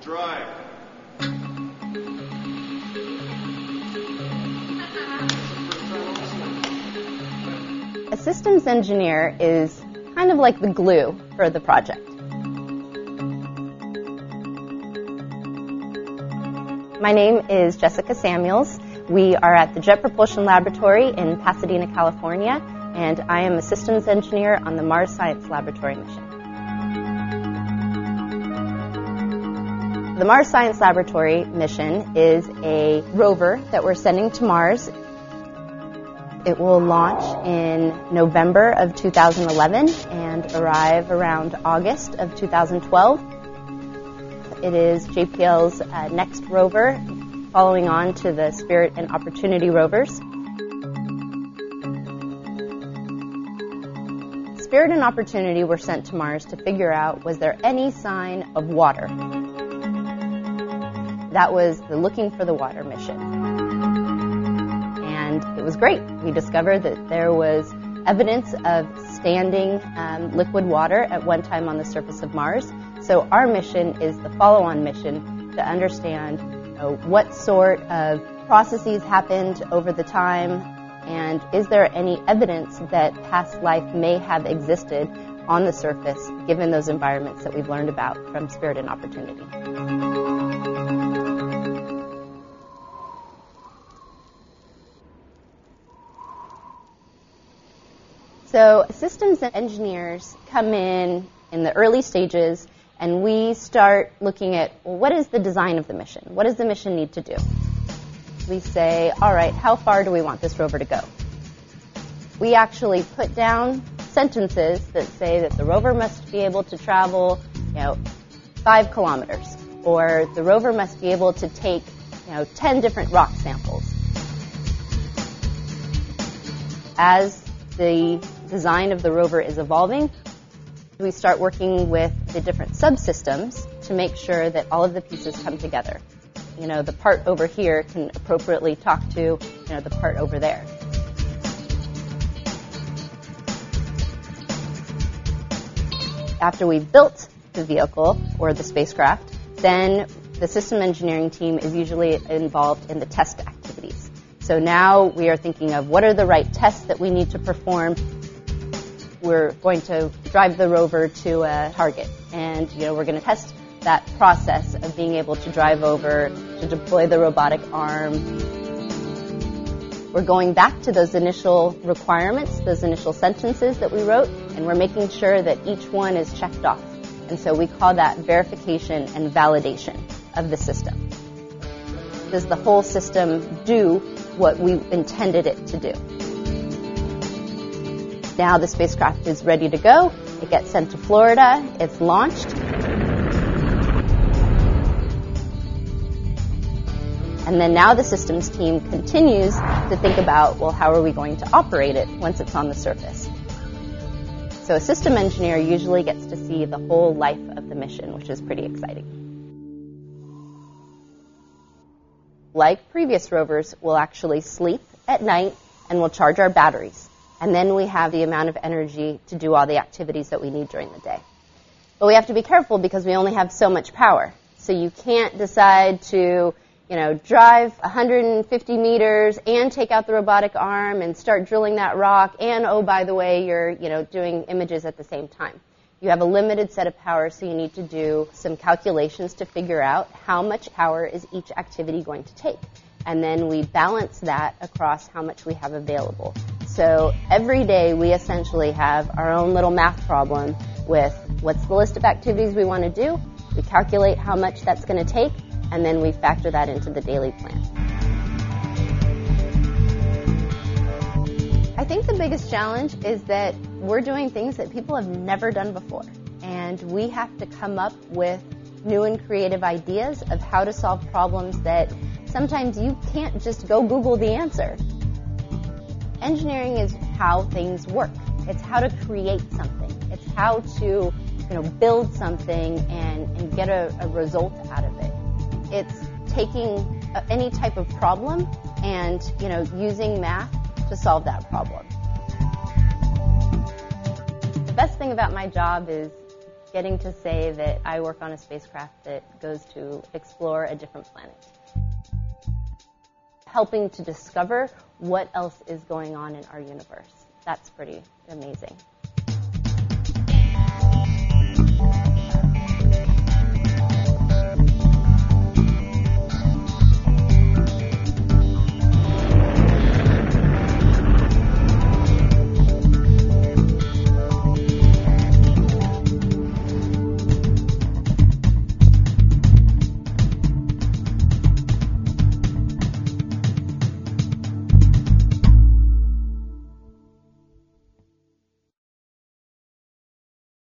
drive. A systems engineer is kind of like the glue for the project. My name is Jessica Samuels. We are at the Jet Propulsion Laboratory in Pasadena, California, and I am a systems engineer on the Mars Science Laboratory mission. The Mars Science Laboratory mission is a rover that we're sending to Mars. It will launch in November of 2011 and arrive around August of 2012. It is JPL's next rover, following on to the Spirit and Opportunity rovers. Spirit and Opportunity were sent to Mars to figure out, was there any sign of water? That was the Looking for the Water mission. And it was great. We discovered that there was evidence of standing liquid water at one time on the surface of Mars. So our mission is the follow-on mission to understand what sort of processes happened over the time, and is there any evidence that past life may have existed on the surface given those environments that we've learned about from Spirit and Opportunity. So systems engineers come in the early stages, and we start looking at, well, what is the design of the mission? What does the mission need to do? We say, all right, how far do we want this rover to go? We actually put down sentences that say that the rover must be able to travel, 5 kilometers, or the rover must be able to take, 10 different rock samples. As the design of the rover is evolving, we start working with the different subsystems to make sure that all of the pieces come together. The part over here can appropriately talk to, the part over there. After we've built the vehicle or the spacecraft, then the system engineering team is usually involved in the test activities. So now we are thinking of what are the right tests that we need to perform. We're going to drive the rover to a target, and we're going to test that process of being able to drive over, to deploy the robotic arm. We're going back to those initial requirements, those initial sentences that we wrote, and we're making sure that each one is checked off. And so we call that verification and validation of the system. Does the whole system do what we intended it to do? Now the spacecraft is ready to go. It gets sent to Florida. It's launched. And then now the systems team continues to think about, well, how are we going to operate it once it's on the surface? So a system engineer usually gets to see the whole life of the mission, which is pretty exciting. Like previous rovers, we'll actually sleep at night and we'll charge our batteries. And then we have the amount of energy to do all the activities that we need during the day. But we have to be careful because we only have so much power. So you can't decide to, drive 150 meters and take out the robotic arm and start drilling that rock. And, oh, by the way, you're, doing images at the same time. You have a limited set of power, so you need to do some calculations to figure out how much power is each activity going to take. And then we balance that across how much we have available. So every day we essentially have our own little math problem with what's the list of activities we want to do, we calculate how much that's going to take, and then we factor that into the daily plan. I think the biggest challenge is that we're doing things that people have never done before, and we have to come up with new and creative ideas of how to solve problems that sometimes you can't just go Google the answer. Engineering is how things work. It's how to create something. It's how to build something and get a result out of it. It's taking any type of problem and using math to solve that problem. The best thing about my job is getting to say that I work on a spacecraft that goes to explore a different planet. Helping to discover what else is going on in our universe. That's pretty amazing.